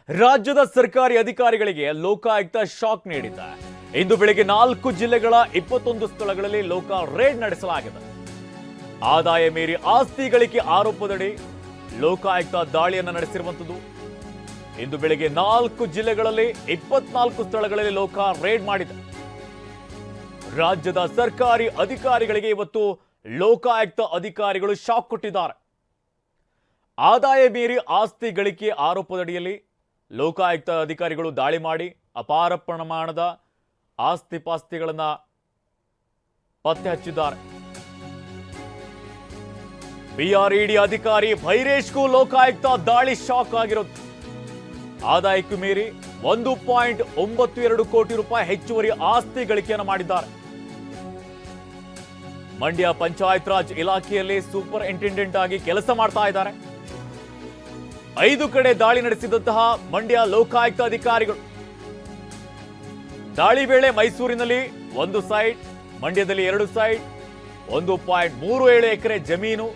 ರಾಜ್ಯದ ಸರ್ಕಾರಿ ಅಧಿಕಾರಿಗಳಿಗೆ ಲೋಕಾಯುಕ್ತ ಶಾಕ್ ನೀಡಿದೆ. ಇಂದು ಬೆಳಗ್ಗೆ 4 ಜಿಲ್ಲೆಗಳ 21 ಸ್ಥಳಗಳಲ್ಲಿ ಲೋಕ ರೇಡ್ ನಡೆಸಲಾಗಿದೆ. ಆದಾಯ ಮೀರಿ ಆಸ್ತಿ ಗಳಿಕೆ ಆರೋಪದಡಿ ಲೋಕಾಯುಕ್ತ ದಾಳಿಯನ್ನು ನಡೆಸಿರುವಂತದ್ದು. ಇಂದು ಬೆಳಗ್ಗೆ 4 ಜಿಲ್ಲೆಗಳಲ್ಲಿ 24 ಸ್ಥಳಗಳಲ್ಲಿ ಲೋಕ ರೇಡ್ ಮಾಡಿದೆ. ರಾಜ್ಯದ ಸರ್ಕಾರಿ ಅಧಿಕಾರಿಗಳಿಗೆ ಇವತ್ತು ಲೋಕಾಯುಕ್ತ ಅಧಿಕಾರಿಗಳು ಶಾಕ್ ಕೊಟ್ಟಿದ್ದಾರೆ. ಆದಾಯ ಮೀರಿ ಆಸ್ತಿ ಗಳಿಕೆ ಆರೋಪದಡಿಯಲ್ಲಿ ಲೋಕಾಯುಕ್ತ ಅಧಿಕಾರಿಗಳು ದಾಳಿ ಮಾಡಿ ಅಪಾರ ಪ್ರಮಾಣದ ಆಸ್ತಿ ಪಾಸ್ತಿಗಳನ್ನು ಪತ್ತೆ ಹಚ್ಚಿದ್ದಾರೆ. ಬಿಆರ್ಇಡಿ ಅಧಿಕಾರಿ ಭೈರೇಶ್ಗೂ ಲೋಕಾಯುಕ್ತ ದಾಳಿ ಶಾಕ್ ಆಗಿರುತ್ತೆ. ಆದಾಯಕ್ಕೂ ಮೀರಿ 1.92 ಕೋಟಿ ರೂಪಾಯಿ ಹೆಚ್ಚುವರಿ ಆಸ್ತಿ ಗಳಿಕೆಯನ್ನು ಮಾಡಿದ್ದಾರೆ. ಮಂಡ್ಯ ಪಂಚಾಯತ್ ರಾಜ್ ಇಲಾಖೆಯಲ್ಲಿ ಸೂಪರಿಂಟೆಂಡೆಂಟ್ ಆಗಿ ಕೆಲಸ ಮಾಡ್ತಾ ಇದ್ದಾರೆ. 5 ಕಡೆ ದಾಳಿ ನಡೆಸಿದಂತಹ ಮಂಡ್ಯ ಲೋಕಾಯುಕ್ತ ಅಧಿಕಾರಿಗಳು ದಾಳಿ ವೇಳೆ ಮೈಸೂರಿನಲ್ಲಿ 1 ಸೈಟ್, ಮಂಡ್ಯದಲ್ಲಿ 2 ಸೈಟ್, 1.37 ಎಕರೆ ಜಮೀನು,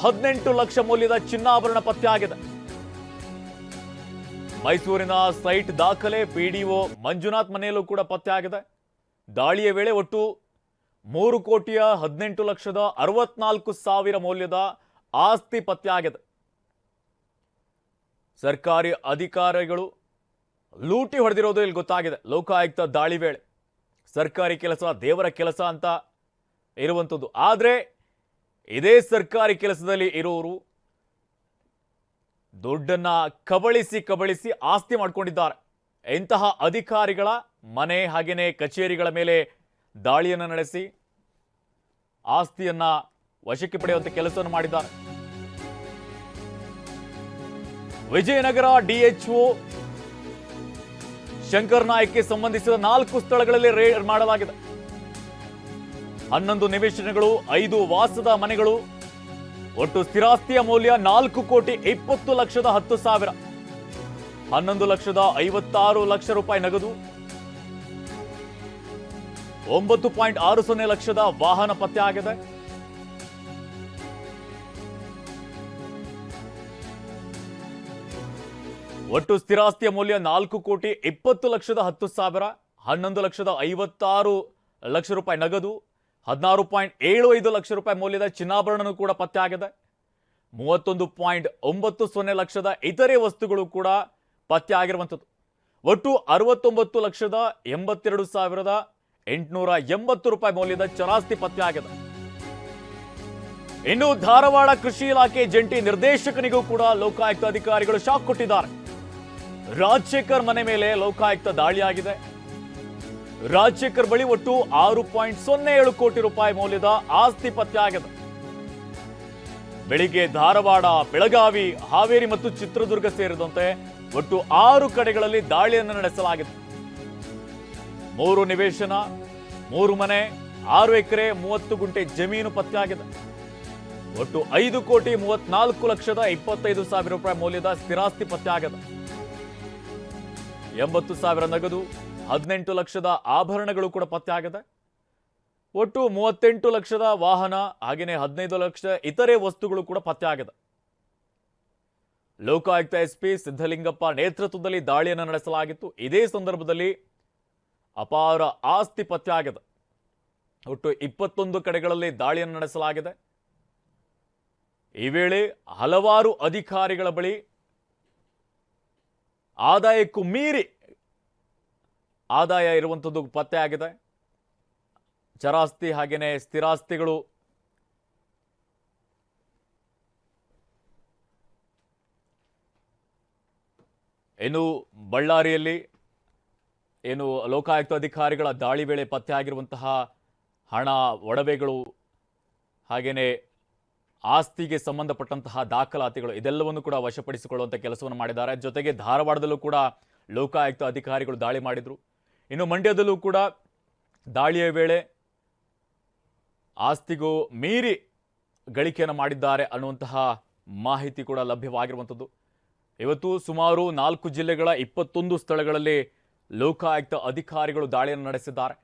18 ಲಕ್ಷ ಮೌಲ್ಯದ ಚಿನ್ನಾಭರಣ ಪತ್ತೆಯಾಗಿದೆ. ಮೈಸೂರಿನ ಸೈಟ್ ದಾಖಲೆ ಪಿಡಿಒ ಮಂಜುನಾಥ್ ಮನೆಯಲ್ಲೂ ಕೂಡ ಪತ್ತೆಯಾಗಿದೆ. ದಾಳಿಯ ವೇಳೆ ಒಟ್ಟು 3,18,64,000 ಮೌಲ್ಯದ ಆಸ್ತಿ ಪತ್ತೆಯಾಗಿದೆ. ಸರ್ಕಾರಿ ಅಧಿಕಾರಿಗಳು ಲೂಟಿ ಹೊಡೆದಿರೋದು ಇಲ್ಲಿ ಗೊತ್ತಾಗಿದೆ. ಲೋಕಾಯುಕ್ತ ದಾಳಿ ವೇಳೆ ಸರ್ಕಾರಿ ಕೆಲಸ ದೇವರ ಕೆಲಸ ಅಂತ ಇರುವಂಥದ್ದು. ಆದರೆ ಇದೇ ಸರ್ಕಾರಿ ಕೆಲಸದಲ್ಲಿ ಇರೋರು ದುಡ್ಡನ್ನ ಕಬಳಿಸಿ ಆಸ್ತಿ ಮಾಡ್ಕೊಂಡಿದ್ದಾರೆ. ಇಂತಹ ಅಧಿಕಾರಿಗಳ ಮನೆ ಹಾಗೆಯೇ ಕಚೇರಿಗಳ ಮೇಲೆ ದಾಳಿಯನ್ನು ನಡೆಸಿ ಆಸ್ತಿಯನ್ನ ವಶಕ್ಕೆ ಪಡೆಯುವಂತ ಕೆಲಸವನ್ನು ಮಾಡಿದ್ದಾರೆ. ವಿಜಯನಗರ ಡಿಎಚ್ಒ ಶಂಕರ್ ನಾಯ್ಕ್ಗೆ ಸಂಬಂಧಿಸಿದ 4 ಸ್ಥಳಗಳಲ್ಲಿ ರೇಡ್ ಮಾಡಲಾಗಿದೆ. 11 ನಿವೇಶನಗಳು, 5 ವಾಸದ ಮನೆಗಳು, ಒಟ್ಟು ಸ್ಥಿರಾಸ್ತಿಯ ಮೌಲ್ಯ 4,20,10,10,000, 11,56,00,000 ರೂಪಾಯಿ ನಗದು, 9.60 ಲಕ್ಷದ ವಾಹನ ಪತ್ತೆಯಾಗಿದೆ. ಒಟ್ಟು ಸ್ಥಿರಾಸ್ತಿಯ ಮೌಲ್ಯ 4,20,10,000, 11,56,00,000 ರೂಪಾಯಿ ನಗದು, 16.75 ಲಕ್ಷ ರೂಪಾಯಿ ಮೌಲ್ಯದ ಚಿನ್ನಾಭರಣ ಕೂಡ ಪತ್ತೆಯಾಗಿದೆ. 31.90 ಲಕ್ಷದ ಇತರೆ ವಸ್ತುಗಳು ಕೂಡ ಪತ್ತೆಯಾಗಿರುವಂಥದ್ದು. ಒಟ್ಟು 69,82,880 ರೂಪಾಯಿ ಮೌಲ್ಯದ ಚರಾಸ್ತಿ ಪತ್ತೆಯಾಗಿದೆ. ಇನ್ನು ಧಾರವಾಡ ಕೃಷಿ ಇಲಾಖೆ ಜಂಟಿ ನಿರ್ದೇಶಕನಿಗೂ ಕೂಡ ಲೋಕಾಯುಕ್ತ ಅಧಿಕಾರಿಗಳು ಶಾಕ್ ಕೊಟ್ಟಿದ್ದಾರೆ. ರಾಜಶೇಖರ್ ಮನೆ ಮೇಲೆ ಲೋಕಾಯುಕ್ತ ದಾಳಿಯಾಗಿದೆ. ರಾಜಶೇಖರ್ ಬಳಿ ಒಟ್ಟು 6.07 ಕೋಟಿ ರೂಪಾಯಿ ಮೌಲ್ಯದ ಆಸ್ತಿ ಪತ್ತೆಯಾಗಿದೆ. ಬೆಳಿಗ್ಗೆ ಧಾರವಾಡ, ಬೆಳಗಾವಿ, ಹಾವೇರಿ ಮತ್ತು ಚಿತ್ರದುರ್ಗ ಸೇರಿದಂತೆ ಒಟ್ಟು 6 ಕಡೆಗಳಲ್ಲಿ ದಾಳಿಯನ್ನು ನಡೆಸಲಾಗಿದೆ. 3 ನಿವೇಶನ, 3 ಮನೆ, 6 ಎಕರೆ 30 ಗುಂಟೆ ಜಮೀನು ಪತ್ತೆಯಾಗಿದೆ. ಒಟ್ಟು 5,34,25,000 ರೂಪಾಯಿ ಮೌಲ್ಯದ ಸ್ಥಿರಾಸ್ತಿ ಪತ್ತೆಯಾಗಿದೆ. 80,000 ನಗದು, 18 ಲಕ್ಷದ ಆಭರಣಗಳು ಕೂಡ ಪತ್ತೆಯಾಗಿದೆ. ಒಟ್ಟು 38 ಲಕ್ಷದ ವಾಹನ ಹಾಗೆಯೇ 15 ಲಕ್ಷ ಇತರೆ ವಸ್ತುಗಳು ಕೂಡ ಪತ್ತೆಯಾಗಿದೆ. ಲೋಕಾಯುಕ್ತ ಎಸ್ಪಿ ಸಿದ್ದಲಿಂಗಪ್ಪ ನೇತೃತ್ವದಲ್ಲಿ ದಾಳಿಯನ್ನು ನಡೆಸಲಾಗಿತ್ತು. ಇದೇ ಸಂದರ್ಭದಲ್ಲಿ ಅಪಾರ ಆಸ್ತಿ ಪತ್ತೆಯಾಗಿದೆ. ಒಟ್ಟು 21 ಕಡೆಗಳಲ್ಲಿ ದಾಳಿಯನ್ನು ನಡೆಸಲಾಗಿದೆ. ಈ ವೇಳೆ ಹಲವಾರು ಅಧಿಕಾರಿಗಳ ಬಳಿ ಆದಾಯಕ್ಕೂ ಮೀರಿ ಆದಾಯ ಇರುವಂಥದ್ದು ಪತ್ತೆಯಾಗಿದೆ. ಚರಾಸ್ತಿ ಹಾಗೆಯೇ ಸ್ಥಿರಾಸ್ತಿಗಳು ಇನ್ನು ಬಳ್ಳಾರಿಯಲ್ಲಿ ಏನು ಲೋಕಾಯುಕ್ತ ಅಧಿಕಾರಿಗಳ ದಾಳಿ ವೇಳೆ ಪತ್ತೆಯಾಗಿರುವಂತಹ ಹಣ, ಒಡವೆಗಳು ಹಾಗೆಯೇ ಆಸ್ತಿಗೆ ಸಂಬಂಧಪಟ್ಟಂತಹ ದಾಖಲಾತಿಗಳು ಇದೆಲ್ಲವನ್ನು ಕೂಡ ವಶಪಡಿಸಿಕೊಳ್ಳುವಂಥ ಕೆಲಸವನ್ನು ಮಾಡಿದ್ದಾರೆ. ಜೊತೆಗೆ ಧಾರವಾಡದಲ್ಲೂ ಕೂಡ ಲೋಕಾಯುಕ್ತ ಅಧಿಕಾರಿಗಳು ದಾಳಿ ಮಾಡಿದರು. ಇನ್ನು ಮಂಡ್ಯದಲ್ಲೂ ಕೂಡ ದಾಳಿಯ ವೇಳೆ ಆಸ್ತಿಗೂ ಮೀರಿ ಗಳಿಕೆಯನ್ನು ಮಾಡಿದ್ದಾರೆ ಅನ್ನುವಂತಹ ಮಾಹಿತಿ ಕೂಡ ಲಭ್ಯವಾಗಿರುವಂಥದ್ದು. ಇವತ್ತು ಸುಮಾರು 4 ಜಿಲ್ಲೆಗಳ 21 ಸ್ಥಳಗಳಲ್ಲಿ ಲೋಕಾಯುಕ್ತ ಅಧಿಕಾರಿಗಳು ದಾಳಿಯನ್ನು ನಡೆಸಿದ್ದಾರೆ.